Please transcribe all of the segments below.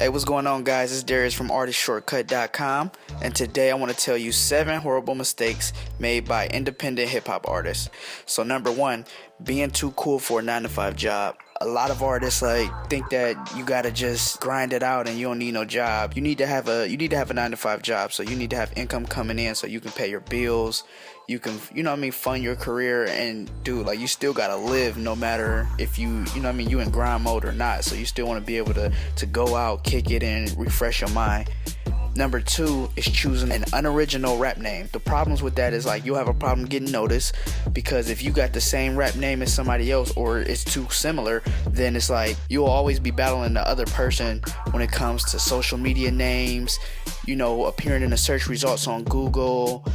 Hey, what's going on, guys? It's Darius from ArtistShortcut.com, and today I want to tell you 7 horrible mistakes made by independent hip-hop artists. So number 1, being too cool for a 9-to-5 job. A lot of artists think that you gotta just grind it out and you don't need no job. You need to have a 9-to-5 job, so you need to have income coming in so you can pay your bills. You can, fund your career, and you still gotta live no matter if you in grind mode or not. So you still want to be able to go out, kick it, and refresh your mind. Number 2 is choosing an unoriginal rap name. The problems with that is you'll have a problem getting noticed, because if you got the same rap name as somebody else or it's too similar, then it's you'll always be battling the other person when it comes to social media names, appearing in the search results on Google.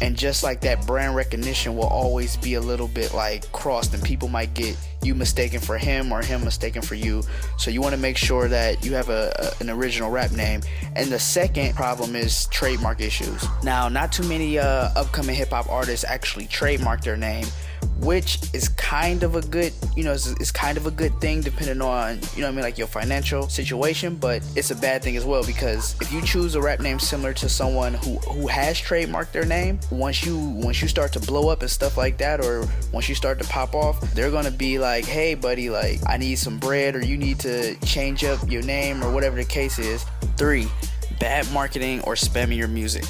And just like that, brand recognition will always be a little bit crossed, and people might get you mistaken for him or him mistaken for you. So you want to make sure that you have an original rap name. And the second problem is trademark issues. Now, not too many upcoming hip hop artists actually trademark their name, which is kind of a good, it's kind of a good thing depending on, your financial situation, but it's a bad thing as well, because if you choose a rap name similar to someone who has trademarked their name, once you start to blow up and stuff like that, or once you start to pop off, they're gonna be hey buddy, I need some bread, or you need to change up your name, or whatever the case is. 3, bad marketing or spamming your music.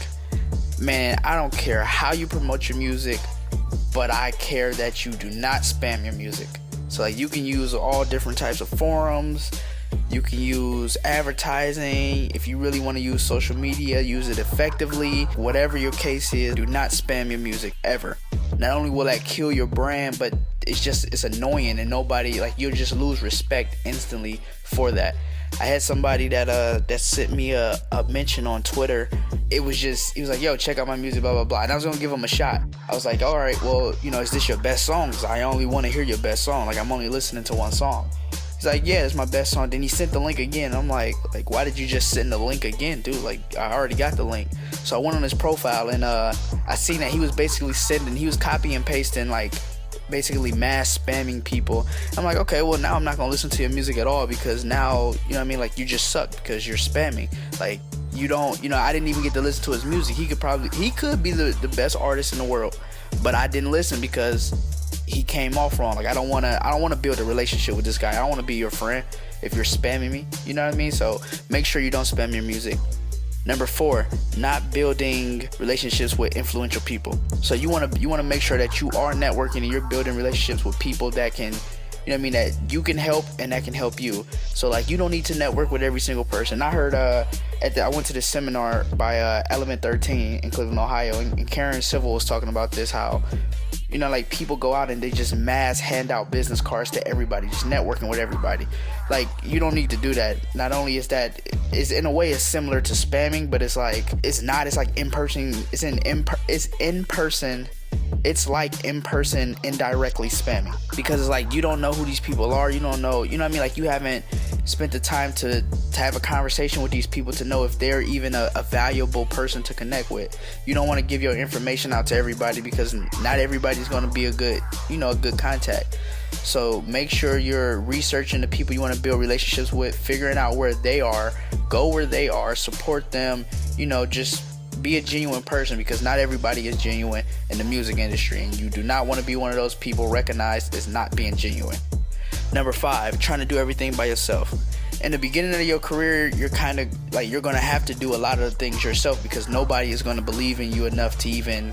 Man, I don't care how you promote your music, but I care that you do not spam your music. So you can use all different types of forums. You can use advertising. If you really want to use social media, use it effectively. Whatever your case is, do not spam your music ever. Not only will that kill your brand, but it's annoying, and nobody, you'll just lose respect instantly for that. I had somebody that sent me a mention on Twitter. He was like, yo, check out my music, blah, blah, blah. And I was going to give him a shot. I was like, all right, well, is this your best song? Because I only want to hear your best song. I'm only listening to one song. He's like, yeah, it's my best song. Then he sent the link again. I'm like, why did you just send the link again, dude? I already got the link. So I went on his profile, and I seen that he was basically he was copy and pasting, basically mass spamming people. I'm like, okay, well, now I'm not gonna listen to your music at all, because now, you just suck because you're spamming. You don't, I didn't even get to listen to his music. He could be the best artist in the world, but I didn't listen because he came off wrong. I don't want to build a relationship with this guy. I don't want to be your friend if you're spamming me. You know what I mean? So make sure you don't spam your music. Number 4, not building relationships with influential people. So you want to make sure that you are networking and you're building relationships with people that can, that you can help and that can help you. So you don't need to network with every single person. I heard I went to this seminar by Element 13 in Cleveland, Ohio, and Karen Civil was talking about this, how people go out and they just mass hand out business cards to everybody, just networking with everybody. You don't need to do that. Not only is that, it's in a way it's similar to spamming, but it's not. It's in person. It's in person. It's in person indirectly spamming, because it's you don't know who these people are. You don't know, you haven't spent the time to have a conversation with these people to know if they're even a valuable person to connect with. You don't want to give your information out to everybody, because not everybody's going to be a good contact. So make sure you're researching the people you want to build relationships with, figuring out where they are, go where they are, support them, just be a genuine person, because not everybody is genuine in the music industry, and you do not want to be one of those people recognized as not being genuine. Number 5, trying to do everything by yourself. In the beginning of your career, you're kind of you're going to have to do a lot of the things yourself, because nobody is going to believe in you enough to even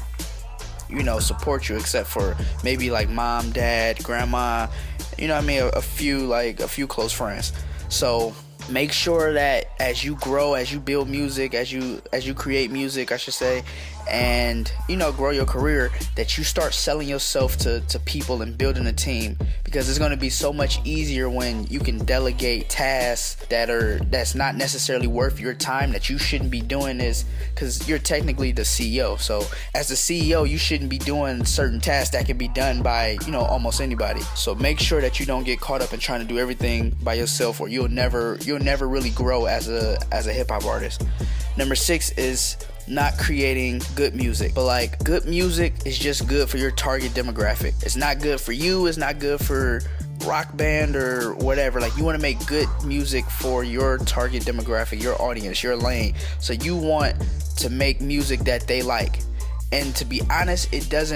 support you, except for maybe mom, dad, grandma, a few close friends. So make sure that as you grow, as you build music, as you create music, I should say, and grow your career, that you start selling yourself to people and building a team, because it's going to be so much easier when you can delegate tasks that's not necessarily worth your time, that you shouldn't be doing this, because you're technically the CEO. So as the CEO, you shouldn't be doing certain tasks that can be done by almost anybody. So make sure that you don't get caught up in trying to do everything by yourself, or you'll never really grow as a hip hop artist. Number 6 is not creating good music. But good music is just good for your target demographic. It's not good for you. It's not good for rock band or whatever. Like, you want to make good music for your target demographic, your audience, your lane. So you want to make music that they like. And to be honest,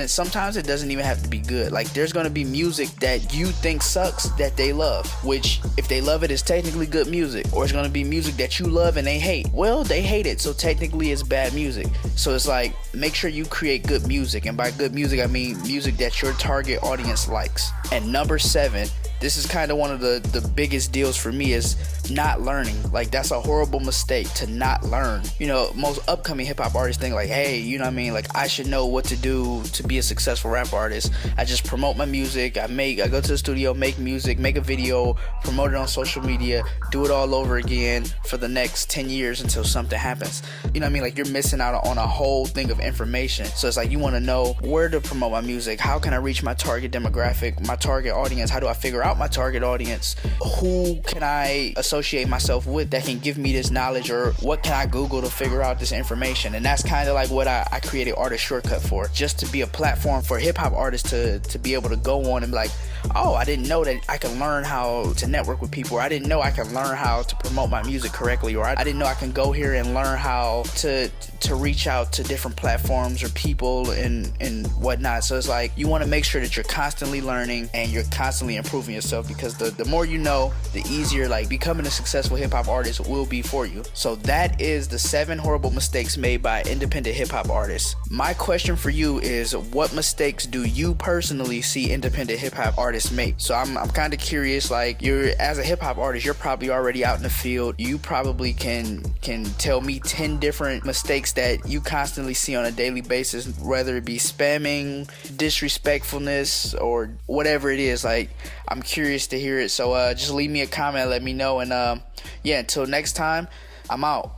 sometimes it doesn't even have to be good. Like, there's going to be music that you think sucks that they love, which if they love it is technically good music. Or it's going to be music that you love and they hate. Well, they hate it, so technically it's bad music. So it's like, make sure you create good music. And by good music, I mean music that your target audience likes. And number 7, this is kind of one of the biggest deals for me, is not learning. Like, that's a horrible mistake, to not learn. You know, most upcoming hip-hop artists think like, hey, you know what I mean, like, I should know what to do to be a successful rap artist. I just promote my music, I go to the studio, make music, make a video, promote it on social media, do it all over again for the next 10 years until something happens. You know what I mean? Like, you're missing out on a whole thing of information. So it's like, you want to know where to promote my music, how can I reach my target demographic, my target audience, how do I figure out my target audience, who can I associate myself with that can give me this knowledge, or what can I Google to figure out this information. And that's kind of like what I created Artist Shortcut for, just to be a platform for hip-hop artists to be able to go on and be like, oh, I didn't know that I can learn how to network with people, or I didn't know I can learn how to promote my music correctly, or I didn't know I can go here and learn how to reach out to different platforms or people and whatnot. So it's like, you want to make sure that you're constantly learning and you're constantly improving yourself, because the more you know, the easier like becoming a successful hip-hop artist will be for you. So that is the 7 horrible mistakes made by independent hip-hop artists. My question for you is, what mistakes do you personally see independent hip-hop artists make? So I'm kind of curious, like, as a hip-hop artist, you're probably already out in the field. You probably can tell me 10 different mistakes that you constantly see on a daily basis, whether it be spamming, disrespectfulness, or whatever it is. Like, I'm curious to hear it. So just leave me a comment, let me know. And yeah, until next time, I'm out.